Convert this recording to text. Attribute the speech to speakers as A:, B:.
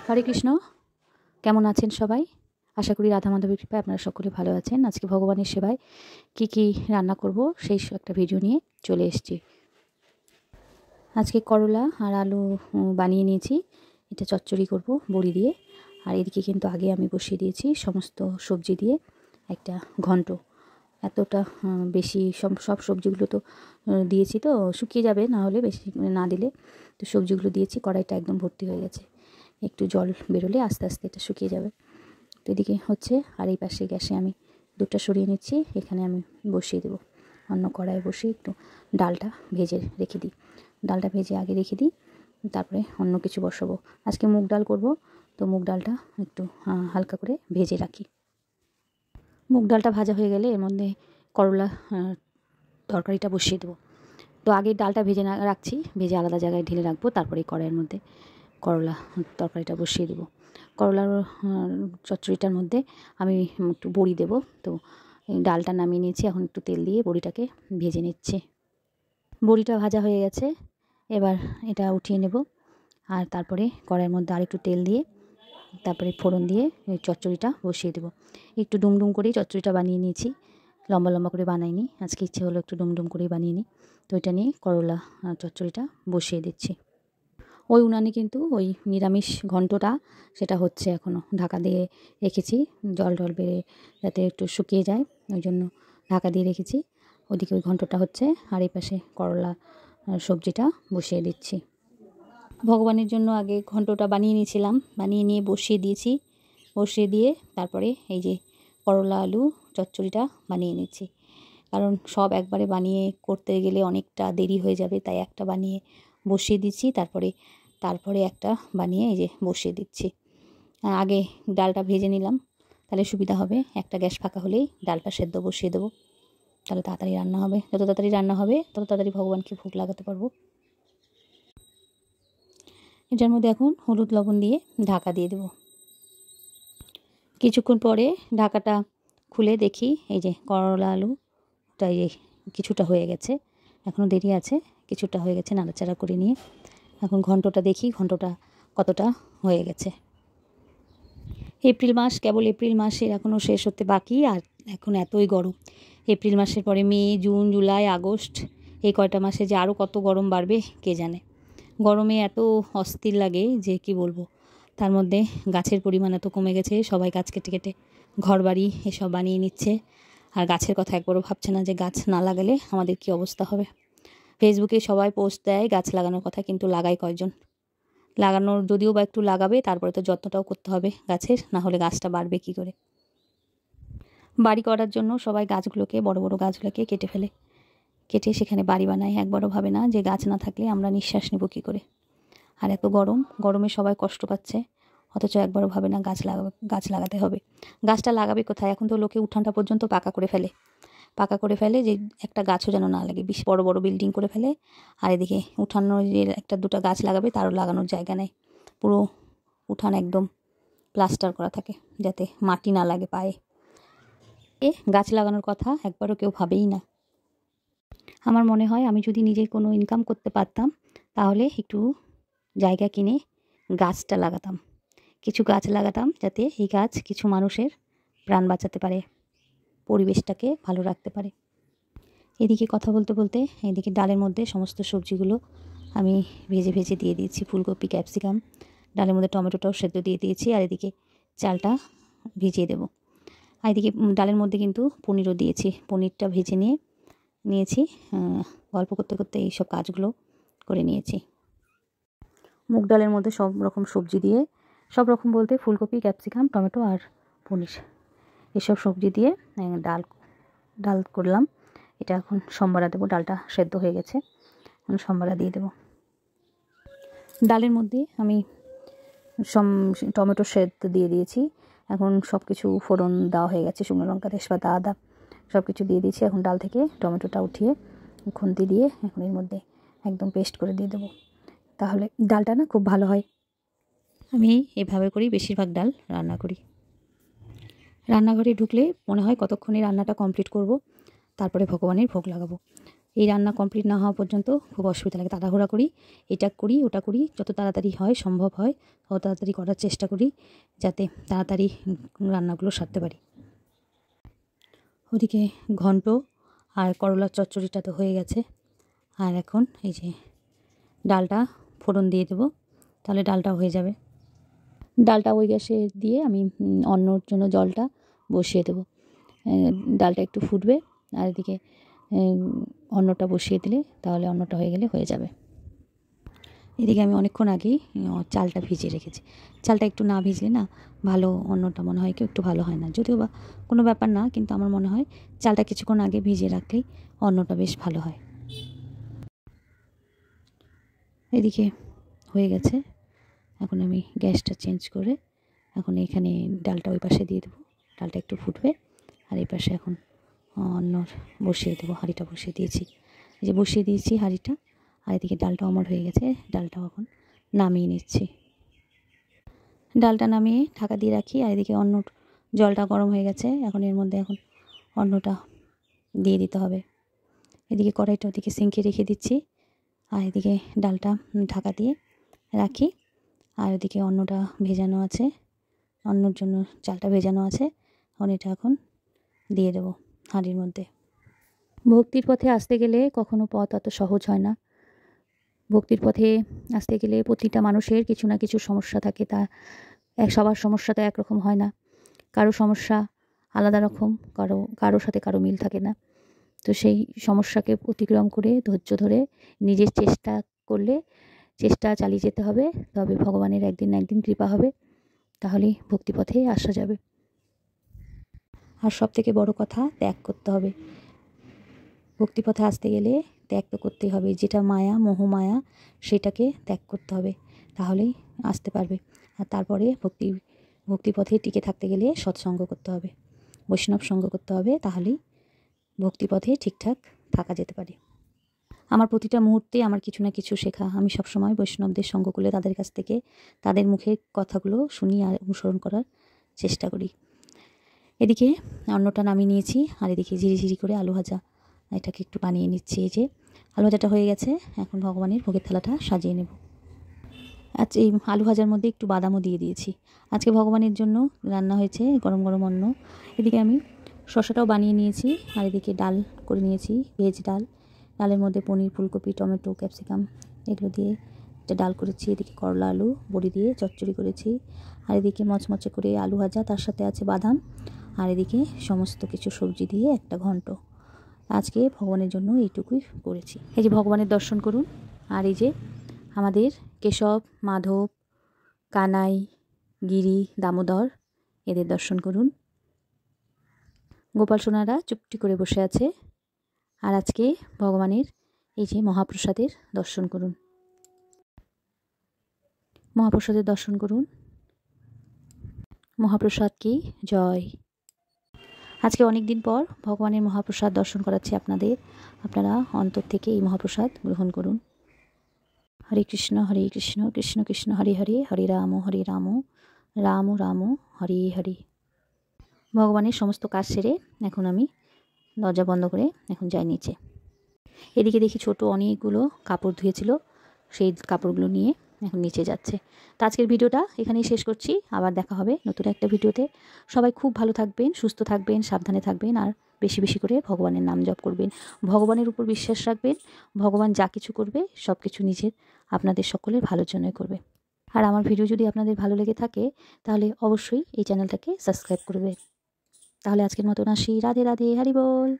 A: হরে কৃষ্ণ। কেমন আছেন সবাই? আশা করি রাধা মাধবের কৃপায় আপনারা সকলে ভালো আছেন। আজকে ভগবানের সেবায় কি রান্না করব সেই একটা ভিডিও নিয়ে চলে এসেছি। আজকে করলা আর আলু বানিয়ে নিয়েছি। এটা চচ্চড়ি করব বড়ি দিয়ে। আর এদিকে কিন্তু আগে আমি বসিয়ে দিয়েছি সমস্ত সবজি দিয়ে একটা ঘন্ট। এতটা বেশি সব সবজিগুলো তো দিয়েছি, তো শুকিয়ে যাবে না হলে, বেশি না দিলে। তো সবজিগুলো দিয়েছি, কড়াইটা একদম ভর্তি হয়ে গেছে। একটু জল বেরোলে আস্তে আস্তে এটা শুকিয়ে যাবে। তো এদিকে হচ্ছে, আর এই পাশে গ্যাসে আমি দুধটা সরিয়ে নিচ্ছি। এখানে আমি বসিয়ে দেবো অন্য কড়াইয়ে, বসিয়ে একটু ডালটা ভেজে রেখে দিই। ডালটা ভেজে আগে রেখে দিই, তারপরে অন্য কিছু বসাবো। আজকে মুগ ডাল করব, তো মুগ ডালটা একটু হালকা করে ভেজে রাখি। মুগ ডালটা ভাজা হয়ে গেলে এর মধ্যে করলা তরকারিটা বসিয়ে দেবো। তো আগে ডালটা ভেজে রাখছি, ভেজে আলাদা জায়গায় ঢেলে রাখবো। তারপরে কড়াইয়ের মধ্যে করলা তরকারিটা বসিয়ে দেবো। করলার চচ্চড়িটার মধ্যে আমি একটু বড়ি দেবো। তো ডালটা নামিয়ে নিয়েছি, এখন একটু তেল দিয়ে বড়িটাকে ভেজে নিচ্ছি। বড়িটা ভাজা হয়ে গেছে, এবার এটা উঠিয়ে নেব। আর তারপরে কড়াইয়ের মধ্যে আরেকটু তেল দিয়ে তারপরে ফোড়ন দিয়ে চচ্চড়িটা বসিয়ে দেবো। একটু ডুমডুম করেই চচ্চড়িটা বানিয়ে নিয়েছি, লম্বা লম্বা করে বানাইনি। আজকে ইচ্ছে হলো একটু ডুমডুম করেই বানিয়ে নিই। তো এটা নিয়ে করলা চচ্চড়িটা বসিয়ে দিচ্ছি। ওই উনানে কিন্তু ওই নিরামিষ ঘন্টটা সেটা হচ্ছে, এখনও ঢাকা দিয়ে রেখেছি। জল বেড়ে যাতে একটু শুকিয়ে যায়, ওই জন্য ঢাকা দিয়ে রেখেছি। ওদিকে ওই ঘন্টটা হচ্ছে, আর এই পাশে করলা সবজিটা বসিয়ে দিচ্ছি। ভগবানের জন্য আগে ঘন্টটা বানিয়ে নিয়েছিলাম, বানিয়ে নিয়ে বসিয়ে দিয়েছি। বসিয়ে দিয়ে তারপরে এই যে করলা আলু চচ্চড়িটা বানিয়ে নিচ্ছি। কারণ সব একবারে বানিয়ে করতে গেলে অনেকটা দেরি হয়ে যাবে, তাই একটা বানিয়ে বসিয়ে দিচ্ছি। তারপরে একটা বানিয়ে এই যে বসিয়ে দিচ্ছি। আগে ডালটা ভেজে নিলাম, তাহলে সুবিধা হবে। একটা গ্যাস ফাঁকা হলেই ডালটা সেদ্ধ বসিয়ে দেবো, তাহলে তাড়াতাড়ি রান্না হবে। যত তাড়াতাড়ি রান্না হবে তত তাড়াতাড়ি ভগবানকে ভোগ লাগাতে পারবো। এটার মধ্যে এখন হলুদ লবণ দিয়ে ঢাকা দিয়ে দেবো। কিছুক্ষণ পরে ঢাকাটা খুলে দেখি, এই যে করলা আলুটা এই কিছুটা হয়ে গেছে, এখনও দেরি আছে, কিছুটা হয়ে গেছে। নাড়াচাড়া করে নিয়ে এখন ঘন্টটা দেখি, ঘন্টটা কতটা হয়ে গেছে। এপ্রিল মাস, কেবল এপ্রিল মাসের এখনও শেষ হতে বাকি, আর এখন এতই গরম। এপ্রিল মাসের পরে মে, জুন, জুলাই, আগস্ট, এই কয়টা মাসে যে আরও কত গরম বাড়বে কে জানে। গরমে এত অস্থির লাগে যে কি বলবো। তার মধ্যে গাছের পরিমাণ এত কমে গেছে, সবাই গাছ কেটে কেটে ঘরবাড়ি এসব বানিয়ে নিচ্ছে। আর গাছের কথা একবারও ভাবছে না যে গাছ না লাগালে আমাদের কি অবস্থা হবে। ফেসবুকে সবাই পোস্ট দেয় গাছ লাগানোর কথা, কিন্তু লাগায় কয়জন? লাগানোর যদিও বা একটু লাগাবে, তারপরে তো যত্নটাও করতে হবে গাছের, না হলে গাছটা বাড়বে কি করে। বাড়ি করার জন্য সবাই গাছগুলোকে, বড় বড় গাছগুলোকে কেটে ফেলে, কেটে সেখানে বাড়ি বানায়। একবারও ভাবে না যে গাছ না থাকলে আমরা নিঃশ্বাস নেব কী করে। আর এত গরমে সবাই কষ্ট পাচ্ছে, অথচ একবারও ভাবে না গাছ লাগাতে হবে। গাছটা লাগাবে কোথায়? এখন তো লোকে উঠানটা পর্যন্ত পাকা করে ফেলে যে একটা গাছও যেন না লাগে। বেশ বড় বড় বিল্ডিং করে ফেলে, আর এদিকে উঠানো যে একটা দুটো গাছ লাগাবে তারও লাগানোর জায়গা নেই। পুরো উঠান একদম প্লাস্টার করা থাকে যাতে মাটি না লাগে পায়ে। গাছ লাগানোর কথা একবারও কেউ ভাবেই না। আমার মনে হয় আমি যদি নিজে কোনো ইনকাম করতে পারতাম, তাহলে একটু জায়গা কিনে গাছটা লাগাতাম, কিছু গাছ লাগাতাম, যাতে এই গাছ কিছু মানুষের প্রাণ বাঁচাতে পারে, পরিবেশটাকে ভালো রাখতে পারে। এদিকে কথা বলতে বলতে এদিকে ডালের মধ্যে সমস্ত সবজিগুলো আমি ভেজে দিয়ে দিয়েছি। ফুলকপি, ক্যাপসিকাম, ডালের মধ্যে টমেটোটাও সেদ্ধ দিয়ে দিয়েছি। আর এদিকে চালটা ভিজিয়ে দেবো। আর এদিকে ডালের মধ্যে কিন্তু পনিরও দিয়েছি, পনিরটা ভেজে নিয়েছি। গল্প করতে করতে এই সব কাজগুলো করে নিয়েছি। মুগ ডালের মধ্যে সব রকম সবজি দিয়ে, সব রকম বলতে ফুলকপি, ক্যাপসিকাম, টমেটো আর পনির, এসব সবজি দিয়ে ডাল করলাম। এটা এখন সম্বারা দেবো। ডালটা সেদ্ধ হয়ে গেছে, এখন সম্বারা দিয়ে দেবো। ডালের মধ্যে আমি টমেটো সেদ্ধ দিয়ে দিয়েছি। এখন সব কিছু ফোড়ন দেওয়া হয়ে গেছে, শুকনো লঙ্কা, তেজপাতা, আদা সব কিছু দিয়ে দিয়েছি। এখন ডাল থেকে টমেটোটা উঠিয়ে খুন্তি দিয়ে এখন এর মধ্যে একদম পেস্ট করে দিয়ে দেবো, তাহলে ডালটা না খুব ভালো হয়। আমি এভাবে করেই বেশিরভাগ ডাল রান্না করি। রান্নাঘরে ঢুকলে মনে হয় কতক্ষণে রান্নাটা কমপ্লিট করব, তারপরে ভগবানের ভোগ লাগাবো। এই রান্না কমপ্লিট না হওয়া পর্যন্ত খুব অসুবিধা লাগে, তাড়াহুড়া করি, এটা করি ওটা করি, যত তাড়াতাড়ি হয় সম্ভব হয় তত তাড়াতাড়ি করার চেষ্টা করি যাতে তাড়াতাড়ি রান্নাগুলো সারতে পারি। ওদিকে ঘন্ট আর করলার চচ্চড়িটা তো হয়ে গেছে, আর এখন এই যে ডালটা ফোড়ন দিয়ে দেবো, তাহলে ডালটা হয়ে যাবে। ডালটা ওই গ্যাসে দিয়ে আমি অন্নর জন্য জলটা বসিয়ে দেবো। ডালটা একটু ফুটবে আর এদিকে অন্নটা বসিয়ে দিলে তাহলে অন্নটা হয়ে গেলে হয়ে যাবে। এদিকে আমি অনেকক্ষণ আগেই চালটা ভিজিয়ে রেখেছি। চালটা একটু না ভিজলে না ভালো অন্নটা মনে হয় কি একটু ভালো হয় না, যদিও বা কোনো ব্যাপার না, কিন্তু আমার মনে হয় চালটা কিছুক্ষণ আগে ভিজিয়ে রাখলেই অন্নটা বেশ ভালো হয়। এদিকে হয়ে গেছে, এখন আমি গ্যাসটা চেঞ্জ করে এখন এখানে ডালটা ওই পাশে দিয়ে দেবো, ডালটা একটু ফুটবে আর এই পাশে এখন অন্নর বসিয়ে দেবো, হাঁড়িটা বসিয়ে দিয়েছি, এই যে বসিয়ে দিয়েছি হাঁড়িটা, আর এদিকে ডালটা অমর হয়ে গেছে, ডালটাও এখন নামিয়ে নিচ্ছি। ডালটা নামিয়ে ঢাকা দিয়ে রাখি, আর এদিকে অন্নর জলটা গরম হয়ে গেছে, এখন এর মধ্যে এখন অন্নটা দিয়ে দিতে হবে। এদিকে কড়াইটা ওদিকে সিঙ্কে রেখে দিচ্ছি, আর এদিকে ডালটা ঢাকা দিয়ে রাখি, আর ওদিকে অন্নটা ভেজানো আছে, অন্নর জন্য চালটা ভেজানো আছে, এখন এটা এখন দিয়ে দেবো হাঁড়ির মধ্যে। ভক্তির পথে আসতে গেলে কখনো পথ অত সহজ হয় না। ভক্তির পথে আসতে গেলে প্রতিটা মানুষের কিছু না কিছু সমস্যা থাকে, তা সবার সমস্যা তো একরকম হয় না, কারো সমস্যা আলাদা রকম, কারোর সাথে কারো মিল থাকে না। তো সেই সমস্যাকে অতিক্রম করে ধৈর্য ধরে নিজের চেষ্টা করলে, চেষ্টা চালিয়ে যেতে হবে, তবে ভগবানের একদিন না একদিন কৃপা হবে, তাহলেই ভক্তিপথে আসা যাবে। আর সবথেকে বড় কথা, ত্যাগ করতে হবে। ভক্তিপথে আসতে গেলে ত্যাগ তো করতেই হবে, যেটা মায়া মোহমায়া সেটাকে ত্যাগ করতে হবে, তাহলেই আসতে পারবে। আর তারপরে ভক্তিপথে টিকে থাকতে গেলে সৎসঙ্গ করতে হবে, বৈষ্ণব সঙ্গ করতে হবে, তাহলেই ভক্তিপথে ঠিকঠাক থাকা যেতে পারে। আমার প্রতিটা মুহূর্তে আমার কিছু না কিছু শেখা, আমি সবসময় বৈষ্ণবদের সঙ্গ করলে তাদের কাছ থেকে তাদের মুখের কথাগুলো শুনি আর অনুসরণ করার চেষ্টা করি। এদিকে অন্নটা নামিয়ে নিয়েছি, আর এদিকে ঝিরিঝিরি করে আলু ভাজা এটাকে একটু বানিয়ে নিচ্ছি। এই যে আলু ভাজাটা হয়ে গেছে, এখন ভগবানের ভোগের থালাটা সাজিয়ে নেব। আচ্ছা, এই আলু ভাজার মধ্যে একটু বাদামও দিয়ে দিয়েছি। আজকে ভগবানের জন্য রান্না হয়েছে গরম গরম অন্ন। এদিকে আমি শসাটাও বানিয়ে নিয়েছি, আর এদিকে ডাল করে নিয়েছি, ভেজ ডাল, ডালের মধ্যে পনির, ফুলকপি, টমেটো, ক্যাপসিকাম এগুলো দিয়ে একটা ডাল করেছি। এদিকে করলা আলু বড়ি দিয়ে চচ্চড়ি করেছি, আর এদিকে মচমচে করে আলু ভাজা, তার সাথে আছে বাদাম, আর এদিকে সমস্ত কিছু সবজি দিয়ে একটা ঘন্ট। আজকে ভগবানের জন্য এইটুকুই করেছি। এই যে ভগবানের দর্শন করুন, আর এই যে আমাদের কেশব, মাধব, কানাই, গিরি, দামোদর, এদের দর্শন করুন। গোপাল সোনারা চুপটি করে বসে আছে, আর আজকে ভগবানের এই যে মহাপ্রসাদের দর্শন করুন, মহাপ্রসাদের দর্শন করুন। মহাপ্রসাদ কি জয়। আজকে অনেক দিন পর ভগবানের মহাপ্রসাদ দর্শন করাচ্ছি আপনাদের, আপনারা অন্তর থেকে এই মহাপ্রসাদ গ্রহণ করুন। হরে কৃষ্ণ কৃষ্ণ কৃষ্ণ হরে হরে, হরে রাম রাম রাম হরে হরে। ভগবানের সমস্ত কাজ সেরে এখন আমি দরজা বন্ধ করে এখন যাই নিচে। এদিকে দেখি ছোট অনেকগুলো কাপড় ধুয়েছিল, সেই কাপড়গুলো নিয়ে এখন নিচে যাচ্ছে। তো আজকের ভিডিওটা এখানেই শেষ করছি, আবার দেখা হবে নতুন একটা ভিডিওতে। সবাই খুব ভালো থাকবেন, সুস্থ থাকবেন, সাবধানে থাকবেন, আর বেশি বেশি করে ভগবানের নাম জপ করবেন, ভগবানের উপর বিশ্বাস রাখবেন। ভগবান যা কিছু করবে সব কিছু নিজের আপনাদের সকলের ভালোর জন্যই করবে। আর আমার ভিডিও যদি আপনাদের ভালো লেগে থাকে তাহলে অবশ্যই এই চ্যানেলটাকে সাবস্ক্রাইব করবে। তাহলে আজকের মতন আসি, রাধে রাধে, হরি বল।